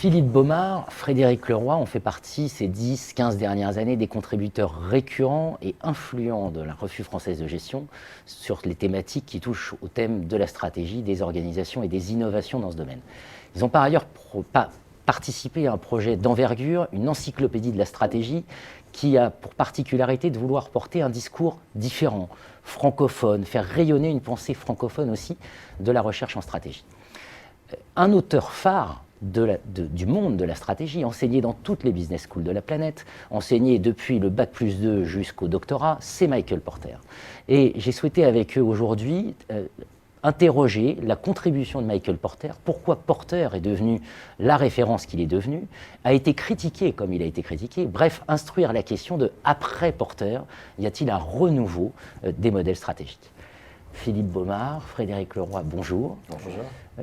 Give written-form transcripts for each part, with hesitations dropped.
Philippe Baumard, Frédéric Leroy ont fait partie ces 10-15 dernières années des contributeurs récurrents et influents de la Revue française de gestion sur les thématiques qui touchent au thème de la stratégie, des organisations et des innovations dans ce domaine. Ils ont par ailleurs participé à un projet d'envergure, une encyclopédie de la stratégie, qui a pour particularité de vouloir porter un discours différent, francophone, faire rayonner une pensée francophone aussi de la recherche en stratégie. Un auteur phare du monde de la stratégie, enseigné dans toutes les business schools de la planète, enseigné depuis le Bac+2 jusqu'au doctorat, c'est Michael Porter. Et j'ai souhaité avec eux aujourd'hui interroger la contribution de Michael Porter, pourquoi Porter est devenu la référence qu'il est devenu, a été critiqué comme il a été critiqué, bref, instruire la question de après Porter, y a-t-il un renouveau des modèles stratégiques? Philippe Baumard, Frédéric Leroy, bonjour. Bonjour.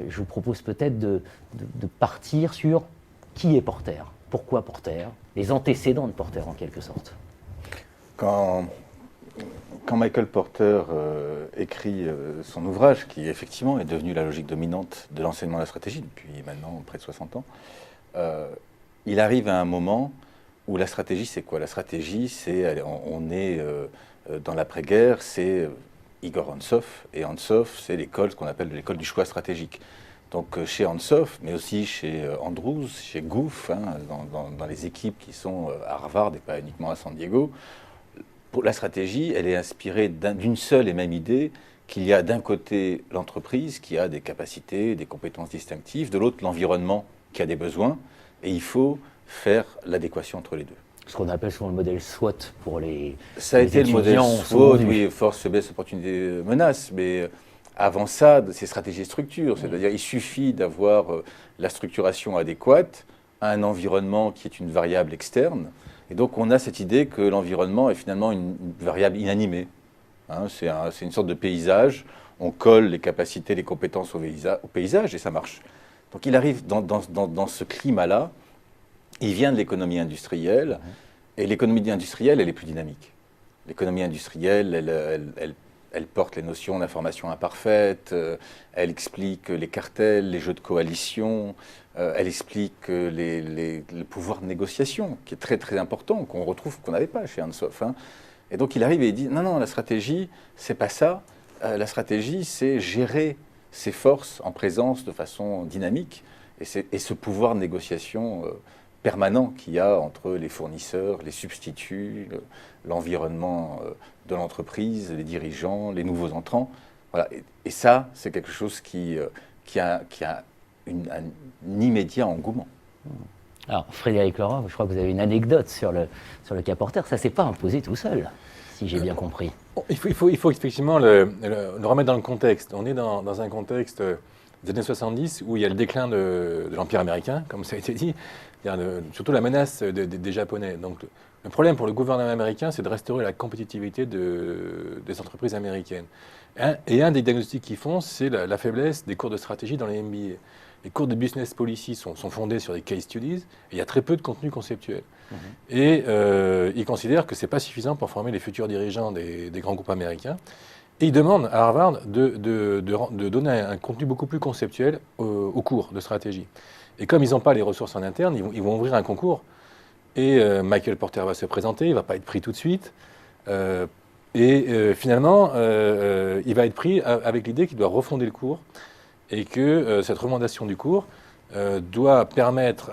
Je vous propose peut-être de partir sur qui est Porter, pourquoi Porter, les antécédents de Porter en quelque sorte. Quand Michael Porter écrit son ouvrage, qui effectivement est devenu la logique dominante de l'enseignement de la stratégie depuis maintenant près de 60 ans, il arrive à un moment où la stratégie, c'est quoi? La stratégie, c'est, on est dans l'après-guerre, c'est Igor Antsov, et Antsov, c'est l'école, ce qu'on appelle l'école du choix stratégique. Donc chez Antsov, mais aussi chez Andrews, chez Gouff, dans les équipes qui sont à Harvard et pas uniquement à San Diego, pour la stratégie, elle est inspirée d'une seule et même idée, qu'il y a d'un côté l'entreprise qui a des capacités, des compétences distinctives, de l'autre l'environnement qui a des besoins, et il faut faire l'adéquation entre les deux. Ce qu'on appelle souvent le modèle SWOT pour les Ça a été le modèle SWOT, oui, force, faiblesse, opportunité, menace, mais avant ça, c'est stratégie et structure, c'est-à-dire il suffit d'avoir la structuration adéquate à un environnement qui est une variable externe, et donc on a cette idée que l'environnement est finalement une variable inanimée. Hein, c'est une sorte de paysage, on colle les capacités, les compétences au paysage et ça marche. Donc il arrive dans ce climat-là, il vient de l'économie industrielle, et l'économie industrielle, elle est plus dynamique. L'économie industrielle, elle porte les notions d'information imparfaite, elle explique les cartels, les jeux de coalition, elle explique le pouvoir de négociation, qui est très très important, qu'on retrouve, qu'on n'avait pas chez Antsov. Hein. Et donc il arrive et il dit, non, la stratégie, c'est pas ça. La stratégie, c'est gérer ses forces en présence de façon dynamique, et ce pouvoir de négociation permanent qu'il y a entre les fournisseurs, les substituts, l'environnement de l'entreprise, les dirigeants, les nouveaux entrants. Voilà. Et ça, c'est quelque chose qui a un immédiat engouement. Alors, Frédéric Leroy, je crois que vous avez une anecdote sur le cas Porter. Ça ne s'est pas imposé tout seul, si j'ai bien compris. Il faut effectivement le remettre dans le contexte. On est dans un contexte des années 70 où il y a le déclin de l'Empire américain, comme ça a été dit. Il y a surtout la menace des Japonais. Donc, le problème pour le gouvernement américain, c'est de restaurer la compétitivité des entreprises américaines. Et un des diagnostics qu'ils font, c'est la faiblesse des cours de stratégie dans les MBA. Les cours de business policy sont fondés sur des case studies, et il y a très peu de contenu conceptuel. Et ils considèrent que ce n'est pas suffisant pour former les futurs dirigeants des grands groupes américains. Et ils demandent à Harvard de donner un contenu beaucoup plus conceptuel aux cours de stratégie. Et comme ils n'ont pas les ressources en interne, ils vont ouvrir un concours. Et Michael Porter va se présenter, il ne va pas être pris tout de suite. Finalement, il va être pris avec l'idée qu'il doit refonder le cours et que cette recommandation du cours doit permettre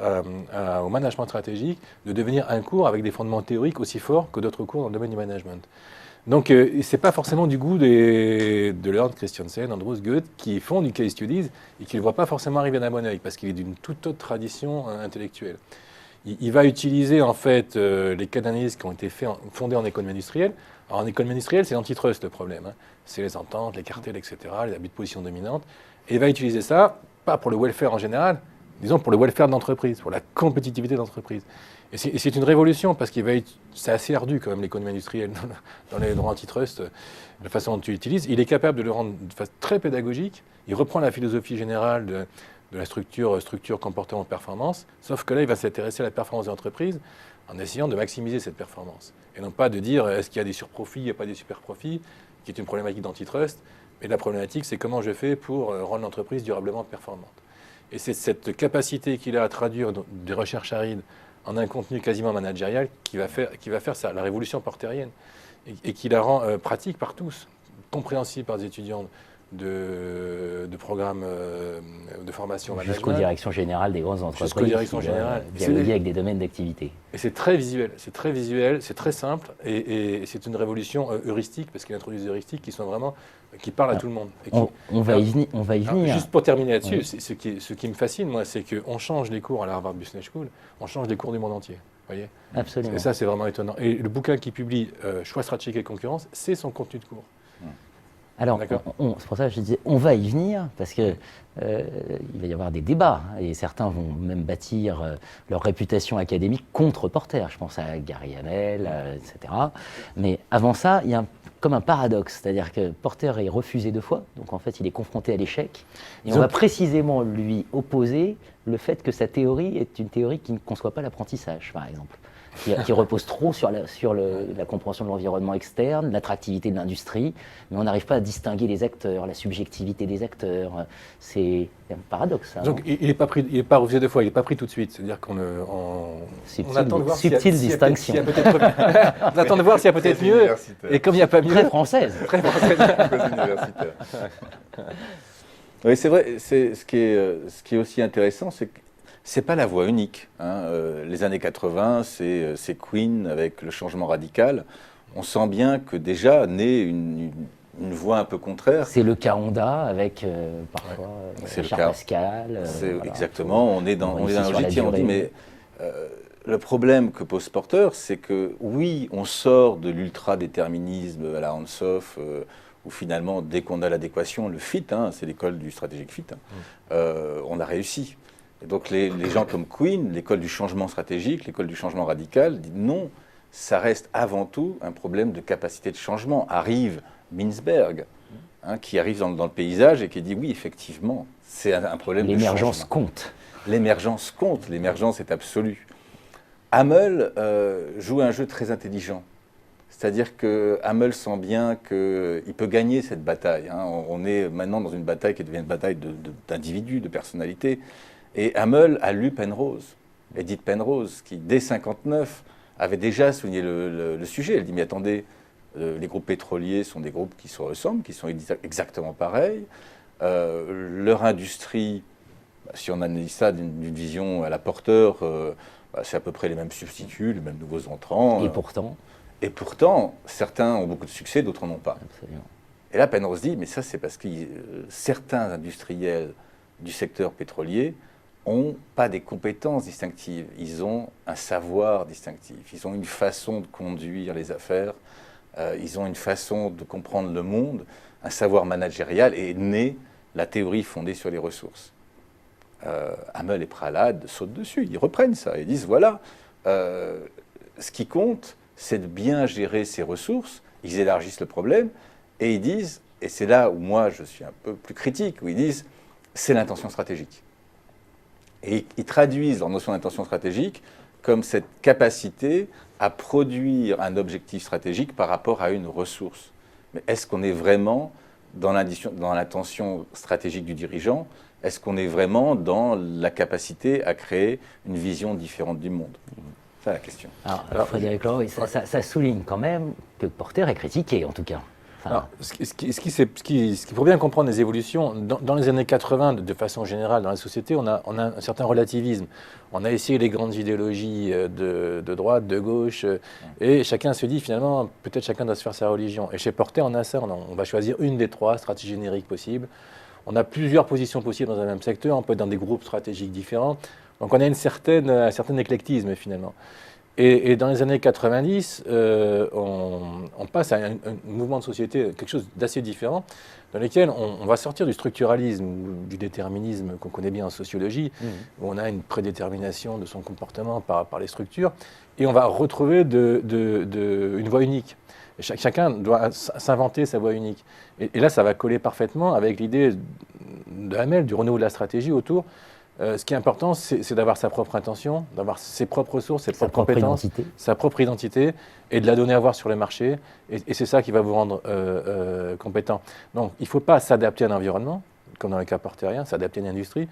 au management stratégique de devenir un cours avec des fondements théoriques aussi forts que d'autres cours dans le domaine du management. Donc, ce n'est pas forcément du goût de Lord Christiansen, Andrews, Goethe, qui font du case studies et qui ne le voient pas forcément arriver d'un bon oeil, parce qu'il est d'une toute autre tradition intellectuelle. Il va utiliser, en fait, les cas d'analyse qui ont été fondés en économie industrielle. Alors, en économie industrielle, c'est l'antitrust, le problème. Hein. C'est les ententes, les cartels, etc., les abus de position dominante. Et il va utiliser ça, pas pour le welfare en général, disons pour le welfare de l'entreprise, pour la compétitivité de l'entreprise. Et c'est une révolution parce c'est assez ardu quand même l'économie industrielle dans les droits antitrust, la façon dont tu l'utilises. Il est capable de le rendre de façon très pédagogique. Il reprend la philosophie générale de la structure, comportement, performance, sauf que là, il va s'intéresser à la performance de l'entreprise en essayant de maximiser cette performance. Et non pas de dire est-ce qu'il y a des surprofits, il n'y a pas des super-profits, qui est une problématique d'antitrust. Mais la problématique, c'est comment je fais pour rendre l'entreprise durablement performante. Et c'est cette capacité qu'il a à traduire des recherches arides en un contenu quasiment managérial qui va faire ça, la révolution porterienne, et qui la rend pratique par tous, compréhensible par des étudiants de programmes de formation management. Jusqu'aux directions générales des grandes entreprises. Jusqu'aux directions générales. Dialoguer avec des domaines d'activité. Et c'est très visuel, c'est très simple, et c'est une révolution heuristique, parce qu'il introduit des heuristiques qui parlent à tout le monde. On va y venir. Juste pour terminer là-dessus, oui. Ce qui me fascine, moi, c'est qu'on change les cours à la Harvard Business School, on change les cours du monde entier. Voyez. Absolument. Et ça, c'est vraiment étonnant. Et le bouquin qu'il publie, Choix stratégique et concurrence, c'est son contenu de cours. Alors, c'est pour ça que je disais, on va y venir, parce qu'il va y avoir des débats, et certains vont même bâtir leur réputation académique contre Porter. Je pense à Gary Hamel, etc. Mais avant ça, il y a comme un paradoxe, c'est-à-dire que Porter est refusé 2 fois, donc en fait, il est confronté à l'échec, et on va précisément lui opposer le fait que sa théorie est une théorie qui ne conçoit pas l'apprentissage, par exemple. Qui repose trop sur la compréhension de l'environnement externe, l'attractivité de l'industrie, mais on n'arrive pas à distinguer les acteurs, la subjectivité des acteurs. C'est un paradoxe. Ça, donc il n'est pas refusé 2 fois, il n'est pas pris tout de suite. C'est-à-dire qu'on attend de voir subtile distinction. On attend de voir s'il y a peut-être mieux. Et comme il n'y a pas mieux. Très française. Très universitaire. Oui, c'est vrai. Ce qui est aussi intéressant, c'est que c'est pas la voie unique. Les années 80, c'est Queen avec le changement radical. On sent bien que déjà naît une voie un peu contraire. C'est le cas Honda avec parfois Charles Pascal. Voilà, exactement. On est dans la logique. On dit mais le problème que pose Porter, c'est que oui, on sort de l'ultra-déterminisme à la Hansoff, où finalement, dès qu'on a l'adéquation, le fit, c'est l'école du stratégique fit, on a réussi. Et donc les gens comme Queen, l'école du changement stratégique, l'école du changement radical, disent non, ça reste avant tout un problème de capacité de changement. Arrive Mintzberg, qui arrive dans le paysage et qui dit oui, effectivement, c'est un problème de changement. L'émergence compte. L'émergence compte, l'émergence est absolue. Hamel joue un jeu très intelligent. C'est-à-dire que Hamel sent bien qu'il peut gagner cette bataille. On est maintenant dans une bataille qui devient une bataille d'individus, de personnalités. Et Hamel a lu Penrose, Edith Penrose, qui dès 1959 avait déjà souligné le sujet. Elle dit mais attendez, les groupes pétroliers sont des groupes qui se ressemblent, qui sont exactement pareils. Leur industrie, si on analyse ça d'une vision à la Porter, c'est à peu près les mêmes substituts, les mêmes nouveaux entrants. Et pourtant, certains ont beaucoup de succès, d'autres n'en ont pas. Absolument. Et là, Penrose dit, mais ça c'est parce que certains industriels du secteur pétrolier n'ont pas des compétences distinctives, ils ont un savoir distinctif, ils ont une façon de conduire les affaires, ils ont une façon de comprendre le monde, un savoir managérial, et est née la théorie fondée sur les ressources. Hamel et Prahlad sautent dessus, ils reprennent ça, ils disent voilà, ce qui compte, c'est de bien gérer ses ressources, ils élargissent le problème, et ils disent, et c'est là où moi je suis un peu plus critique, où ils disent c'est l'intention stratégique. Et ils traduisent leur notion d'intention stratégique comme cette capacité à produire un objectif stratégique par rapport à une ressource. Mais est-ce qu'on est vraiment dans l'intention stratégique du dirigeant? Est-ce qu'on est vraiment dans la capacité à créer une vision différente du monde? C'est la question. Alors Frédéric Leroy, ça souligne quand même que Porter est critiqué, en tout cas. Alors, ce qu'il faut bien comprendre les évolutions, dans les années 80, de façon générale, dans la société, on a un certain relativisme. On a essayé les grandes idéologies de droite, de gauche, et chacun se dit finalement, peut-être chacun doit se faire sa religion. Et chez Porter, on a ça, on va choisir une des 3 stratégies génériques possibles. On a plusieurs positions possibles dans un même secteur, on peut être dans des groupes stratégiques différents. Donc on a un certain éclectisme finalement. Et dans les années 90, on passe à un mouvement de société, quelque chose d'assez différent, dans lequel on va sortir du structuralisme ou du déterminisme qu'on connaît bien en sociologie, où on a une prédétermination de son comportement par les structures, et on va retrouver une voie unique. Et chacun doit s'inventer sa voie unique. Et là, ça va coller parfaitement avec l'idée de Hamel, du renouveau de la stratégie autour. Ce qui est important, c'est d'avoir sa propre intention, d'avoir ses propres ressources, ses propres compétences, sa propre identité, et de la donner à voir sur le marché. Et c'est ça qui va vous rendre compétent. Donc, il ne faut pas s'adapter à un environnement, comme dans le cas porterien, s'adapter à une industrie.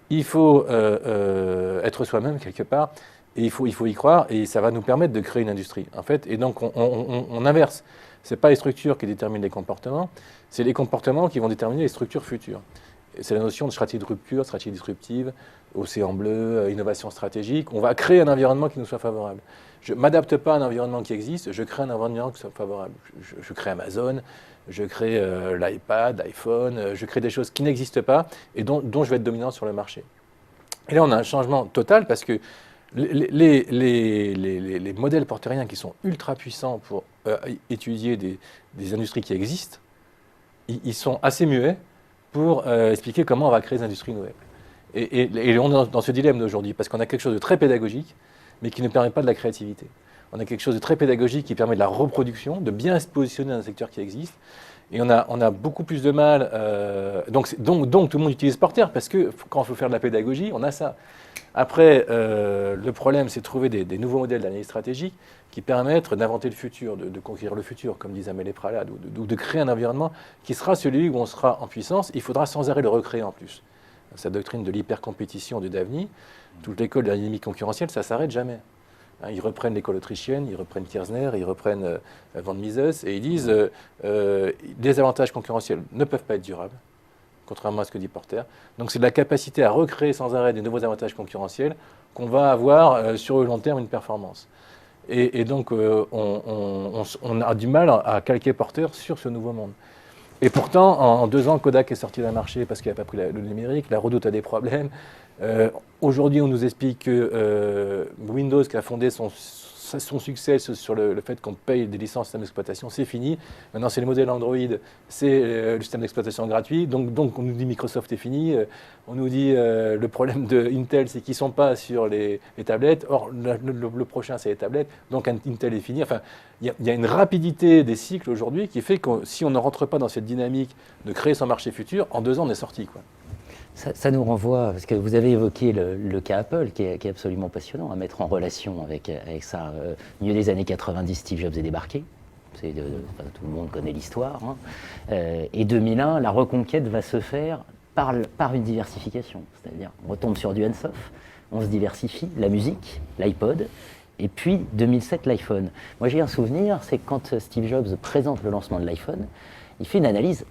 il faut être soi-même quelque part, et il faut y croire, et ça va nous permettre de créer une industrie, en fait. Et donc, on inverse. Ce n'est pas les structures qui déterminent les comportements, c'est les comportements qui vont déterminer les structures futures. C'est la notion de stratégie de rupture, stratégie disruptive, océan bleu, innovation stratégique. On va créer un environnement qui nous soit favorable. Je ne m'adapte pas à un environnement qui existe, je crée un environnement qui soit favorable. Je crée Amazon, je crée l'iPad, l'iPhone, je crée des choses qui n'existent pas et dont je vais être dominant sur le marché. Et là, on a un changement total parce que les modèles portériens qui sont ultra puissants pour étudier des industries qui existent, ils sont assez muets pour expliquer comment on va créer des industries nouvelles. Et on est dans ce dilemme d'aujourd'hui parce qu'on a quelque chose de très pédagogique, mais qui ne permet pas de la créativité. On a quelque chose de très pédagogique qui permet de la reproduction, de bien se positionner dans un secteur qui existe. Et on a beaucoup plus de mal. Donc tout le monde utilise Porter parce que quand il faut faire de la pédagogie, on a ça. Après, le problème, c'est de trouver des nouveaux modèles d'analyse stratégique qui permettent d'inventer le futur, de conquérir le futur, comme disait Amélie Pralade, ou de créer un environnement qui sera celui où on sera en puissance. Il faudra sans arrêt le recréer en plus. Sa doctrine de l'hypercompétition de Davny, toute l'école de la dynamique concurrentielle, ça ne s'arrête jamais. Ils reprennent l'école autrichienne, ils reprennent Kirchner, ils reprennent Van Mises, et ils disent les avantages concurrentiels ne peuvent pas être durables, contrairement à ce que dit Porter. Donc c'est de la capacité à recréer sans arrêt des nouveaux avantages concurrentiels qu'on va avoir sur le long terme une performance. Et donc on a du mal à calquer Porter sur ce nouveau monde. Et pourtant, en 2 ans, Kodak est sorti d'un marché parce qu'il n'a pas pris le numérique. La Redoute a des problèmes. Aujourd'hui, on nous explique que Windows, qui a fondé son succès sur le fait qu'on paye des licences système d'exploitation, c'est fini. Maintenant, c'est le modèle Android, c'est le système d'exploitation gratuit. Donc, on nous dit Microsoft est fini. On nous dit le problème de Intel, c'est qu'ils ne sont pas sur les tablettes. Or, le prochain, c'est les tablettes. Donc, Intel est fini. Enfin, il y a une rapidité des cycles aujourd'hui qui fait que si on ne rentre pas dans cette dynamique de créer son marché futur, en 2 ans, on est sorti, quoi. Ça nous renvoie, parce que vous avez évoqué le cas Apple, qui est absolument passionnant à mettre en relation avec ça. Milieu des années 90, Steve Jobs est débarqué. Tout le monde connaît l'histoire. Hein. Et 2001, la reconquête va se faire par une diversification. C'est-à-dire, on retombe sur du Ansoff, on se diversifie, la musique, l'iPod, et puis 2007, l'iPhone. Moi, j'ai un souvenir, c'est quand Steve Jobs présente le lancement de l'iPhone, il fait une analyse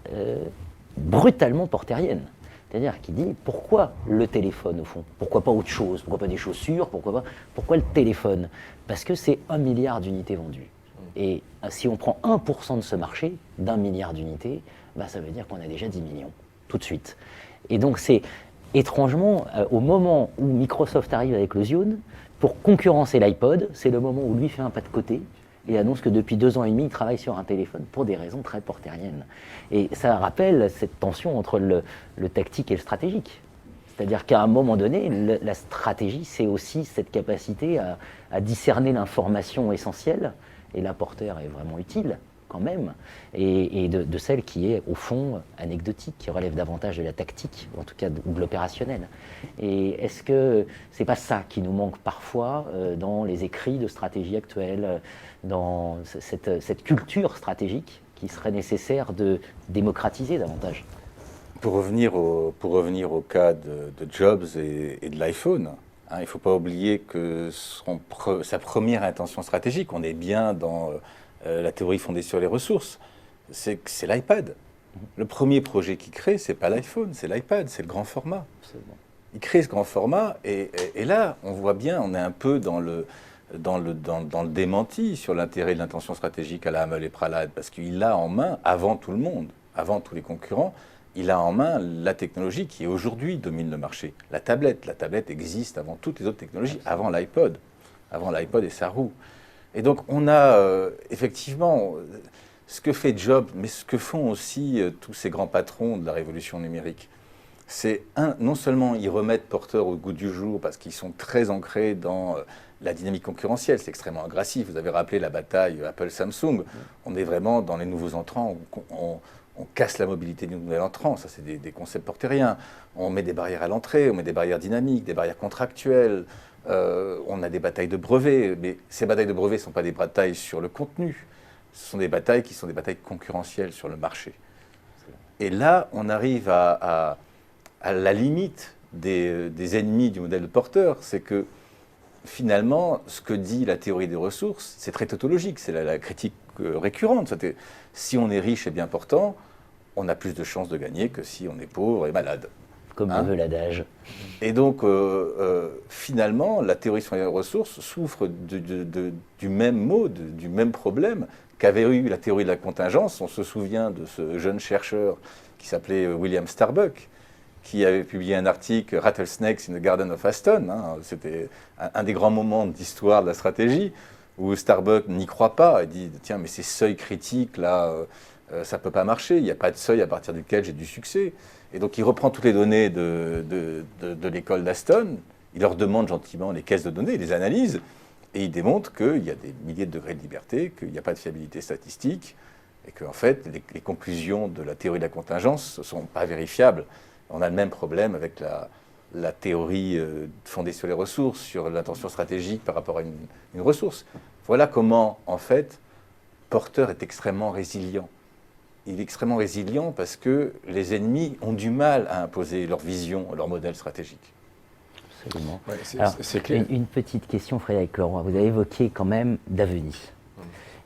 brutalement porterienne. C'est-à-dire qu'il dit pourquoi le téléphone au fond? Pourquoi pas autre chose? Pourquoi pas des chaussures? Pourquoi le téléphone? Parce que c'est 1 milliard d'unités vendues. Et si on prend 1% de ce marché, d'1 milliard d'unités, ça veut dire qu'on a déjà 10 millions, tout de suite. Et donc c'est étrangement, au moment où Microsoft arrive avec le Zune, pour concurrencer l'iPod, c'est le moment où lui fait un pas de côté et annonce que depuis 2 ans et demi, il travaille sur un téléphone pour des raisons très porteriennes. Et ça rappelle cette tension entre le tactique et le stratégique. C'est-à-dire qu'à un moment donné, la stratégie, c'est aussi cette capacité à discerner l'information essentielle, et là, Porter est vraiment utile, quand même, et de celle qui est, au fond, anecdotique, qui relève davantage de la tactique, ou en tout cas de l'opérationnel. Et est-ce que c'est pas ça qui nous manque parfois dans les écrits de stratégie actuelle, dans cette culture stratégique qui serait nécessaire de démocratiser davantage? Pour revenir au cas de Jobs et de l'iPhone, hein, il ne faut pas oublier que sa première intention stratégique, on est bien dans la théorie fondée sur les ressources, c'est l'iPad. Le premier projet qu'il crée, ce n'est pas l'iPhone, c'est l'iPad, c'est le grand format. Absolument. Il crée ce grand format et là, on voit bien, on est un peu dans le démenti sur l'intérêt de l'intention stratégique à la Amélie Pralade, parce qu'il a en main, avant tout le monde, avant tous les concurrents, il a en main la technologie qui aujourd'hui domine le marché. La tablette existe avant toutes les autres technologies, avant l'iPod et sa roue. Et donc on a effectivement ce que fait Jobs, mais ce que font aussi tous ces grands patrons de la révolution numérique. C'est non seulement ils remettent Porter au goût du jour parce qu'ils sont très ancrés dans la dynamique concurrentielle, c'est extrêmement agressif. Vous avez rappelé la bataille Apple-Samsung. On est vraiment dans les nouveaux entrants. On casse la mobilité du nouvel entrant. Ça, c'est des concepts portériens. On met des barrières à l'entrée, on met des barrières dynamiques, des barrières contractuelles. On a des batailles de brevets. Mais ces batailles de brevets ne sont pas des batailles sur le contenu. Ce sont des batailles qui sont des batailles concurrentielles sur le marché. Et là, on arrive à la limite des ennemis du modèle de Porter, c'est que finalement, ce que dit la théorie des ressources, c'est très tautologique, c'est la critique récurrente. Si on est riche et bien portant, on a plus de chances de gagner que si on est pauvre et malade. Comme le veut l'adage. Et donc, finalement, la théorie sur les ressources souffre du même mot, du même problème qu'avait eu la théorie de la contingence. On se souvient de ce jeune chercheur qui s'appelait William Starbuck, qui avait publié un article, Rattlesnakes in the Garden of Aston. C'était un des grands moments d'histoire de la stratégie, où Starbuck n'y croit pas. Il dit, tiens, mais ces seuils critiques, là, ça ne peut pas marcher. Il n'y a pas de seuil à partir duquel j'ai du succès. Et donc, il reprend toutes les données de l'école d'Aston. Il leur demande gentiment les caisses de données, il les analyse. Et il démontre qu'il y a des milliers de degrés de liberté, qu'il n'y a pas de fiabilité statistique. Et qu'en fait, les conclusions de la théorie de la contingence ne sont pas vérifiables. On a le même problème avec la théorie fondée sur les ressources, sur l'intention stratégique par rapport à une ressource. Voilà comment, en fait, Porter est extrêmement résilient. Il est extrêmement résilient parce que les ennemis ont du mal à imposer leur vision, leur modèle stratégique. Absolument. Ouais, Alors, c'est clair. une petite question, Frédéric Leroy. Vous avez évoqué quand même Daveny.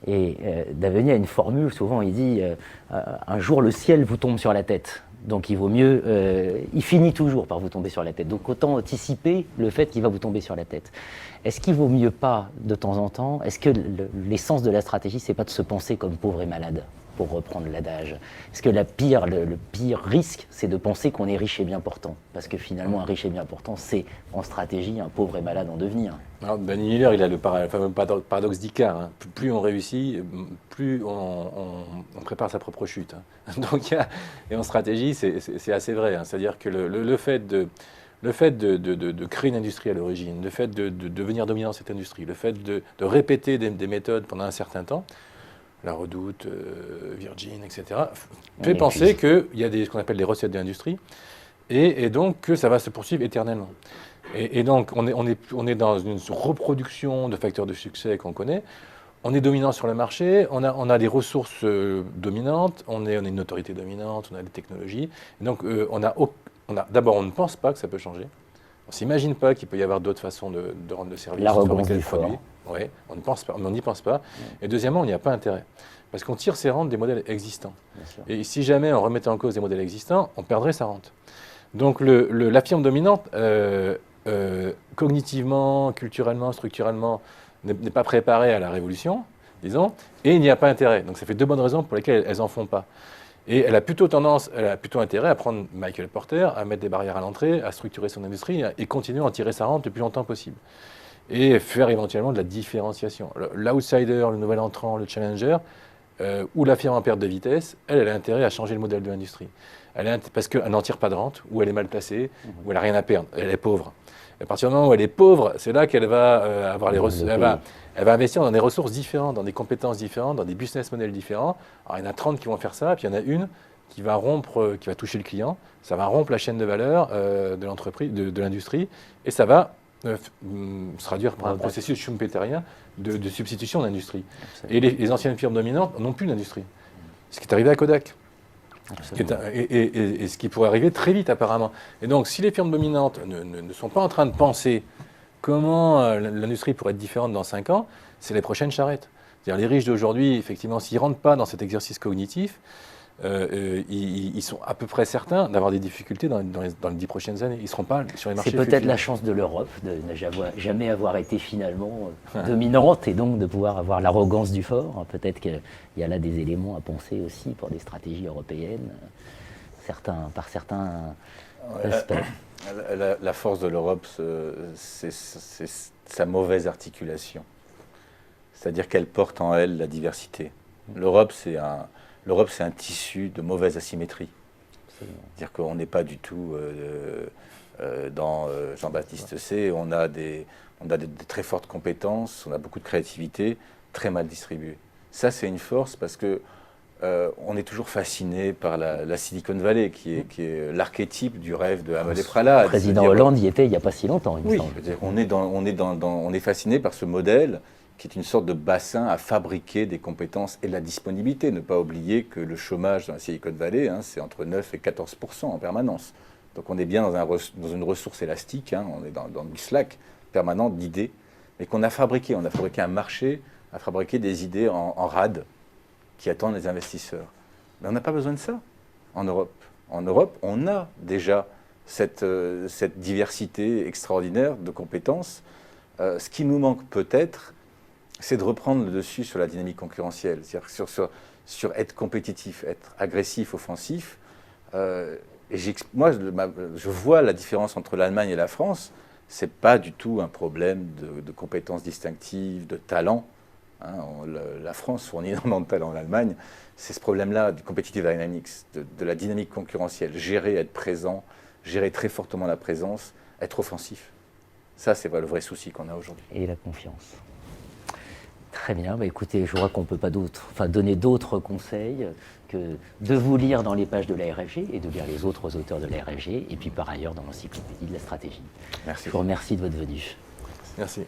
Et Daveny a une formule, souvent il dit un jour le ciel vous tombe sur la tête. Donc il vaut mieux, il finit toujours par vous tomber sur la tête. Donc autant anticiper le fait qu'il va vous tomber sur la tête. Est-ce qu'il vaut mieux pas, de temps en temps, est-ce que l'essence de la stratégie, c'est pas de se penser comme pauvre et malade, pour reprendre l'adage? Est-ce que le pire risque, c'est de penser qu'on est riche et bien portant? Parce que finalement, un riche et bien portant, c'est en stratégie un pauvre et malade en devenir. Alors, Danny Miller, il a le fameux paradoxe d'Icare. Hein. Plus on réussit, plus on prépare sa propre chute. Hein. Donc, et en stratégie, c'est assez vrai. Hein. C'est-à-dire que le fait de créer une industrie à l'origine, le fait de devenir dominant dans cette industrie, le fait de répéter des méthodes pendant un certain temps, la Redoute, Virgin, etc., fait penser qu'il y a ce qu'on appelle des recettes de l'industrie, et donc que ça va se poursuivre éternellement. Et donc on est dans une reproduction de facteurs de succès qu'on connaît. On est dominant sur le marché, on a des ressources dominantes, on a une autorité dominante, on a des technologies. Et donc d'abord, on ne pense pas que ça peut changer. On ne s'imagine pas qu'il peut y avoir d'autres façons de rendre le service. L'arrogance du fort. Oui, on ne pense pas, on n'y pense pas. Et deuxièmement, on n'y a pas intérêt. Parce qu'on tire ses rentes des modèles existants. Et si jamais on remettait en cause des modèles existants, on perdrait sa rente. Donc la firme dominante, cognitivement, culturellement, structurellement, n'est pas préparée à la révolution, disons, et il n'y a pas intérêt. Donc ça fait deux bonnes raisons pour lesquelles elles n'en font pas. Et elle a plutôt intérêt à prendre Michael Porter, à mettre des barrières à l'entrée, à structurer son industrie et continuer à en tirer sa rente le plus longtemps possible. Et faire éventuellement de la différenciation. L'outsider, le nouvel entrant, le challenger, ou la firme en perte de vitesse, elle a intérêt à changer le modèle de l'industrie. Parce qu'elle n'en tire pas de rente, ou elle est mal placée, ou elle n'a rien à perdre, elle est pauvre. Et à partir du moment où elle est pauvre, c'est là qu'elle va avoir les ressources. Elle va investir dans des ressources différentes, dans des compétences différentes, dans des business models différents. Alors il y en a 30 qui vont faire ça, puis il y en a une qui va qui va toucher le client, ça va rompre la chaîne de valeur de l'entreprise, de l'industrie, et ça va se traduire par un processus schumpeterien de substitution d'industrie. Et les anciennes firmes dominantes n'ont plus d'industrie. Ce qui est arrivé à Kodak. Et ce qui pourrait arriver très vite apparemment. Et donc si les firmes dominantes ne sont pas en train de penser comment l'industrie pourrait être différente dans 5 ans, c'est les prochaines charrettes. C'est-à-dire les riches d'aujourd'hui, effectivement, s'ils ne rentrent pas dans cet exercice cognitif, ils sont à peu près certains d'avoir des difficultés dans les 10 prochaines années. Ils ne seront pas sur les marchés. C'est peut-être la chance de l'Europe de ne jamais avoir été finalement dominante et donc de pouvoir avoir l'arrogance du fort. Peut-être qu'il y a là des éléments à penser aussi pour des stratégies européennes, par certains aspects. La force de l'Europe, c'est sa mauvaise articulation. C'est-à-dire qu'elle porte en elle la diversité. L'Europe, c'est un tissu de mauvaise asymétrie. C'est-à-dire qu'on n'est pas du tout dans Jean-Baptiste C. On a des très fortes compétences, on a beaucoup de créativité, très mal distribuée. Ça, c'est une force parce que on est toujours fasciné par la Silicon Valley, qui est l'archétype du rêve de Hamed Pralad. Le président Hollande y était il n'y a pas si longtemps, il me semble. On est fasciné par ce modèle qui est une sorte de bassin à fabriquer des compétences et de la disponibilité. Ne pas oublier que le chômage dans la Silicon Valley, c'est entre 9 et 14% en permanence. Donc on est bien dans une ressource élastique, hein, on est dans du slack permanent d'idées, mais qu'on a fabriqué. On a fabriqué un marché, a fabriqué des idées en rade qui attendent les investisseurs. Mais on n'a pas besoin de ça en Europe. En Europe, on a déjà cette diversité extraordinaire de compétences. Ce qui nous manque peut-être, c'est de reprendre le dessus sur la dynamique concurrentielle, c'est-à-dire sur être compétitif, être agressif, offensif. Moi, je vois la différence entre l'Allemagne et la France. Ce n'est pas du tout un problème de compétences distinctives, de talent. Hein, la France fournit énormément de talent en Allemagne. C'est ce problème-là du competitive dynamics, de la dynamique concurrentielle. Gérer, être présent, gérer très fortement la présence, être offensif. Ça, c'est le vrai souci qu'on a aujourd'hui. Et la confiance. Très bien, écoutez, je crois qu'on ne peut pas donner d'autres conseils que de vous lire dans les pages de la RFG et de lire les autres auteurs de la RFG, et puis par ailleurs dans l'encyclopédie de la stratégie. Merci. Je vous remercie de votre venue. Merci.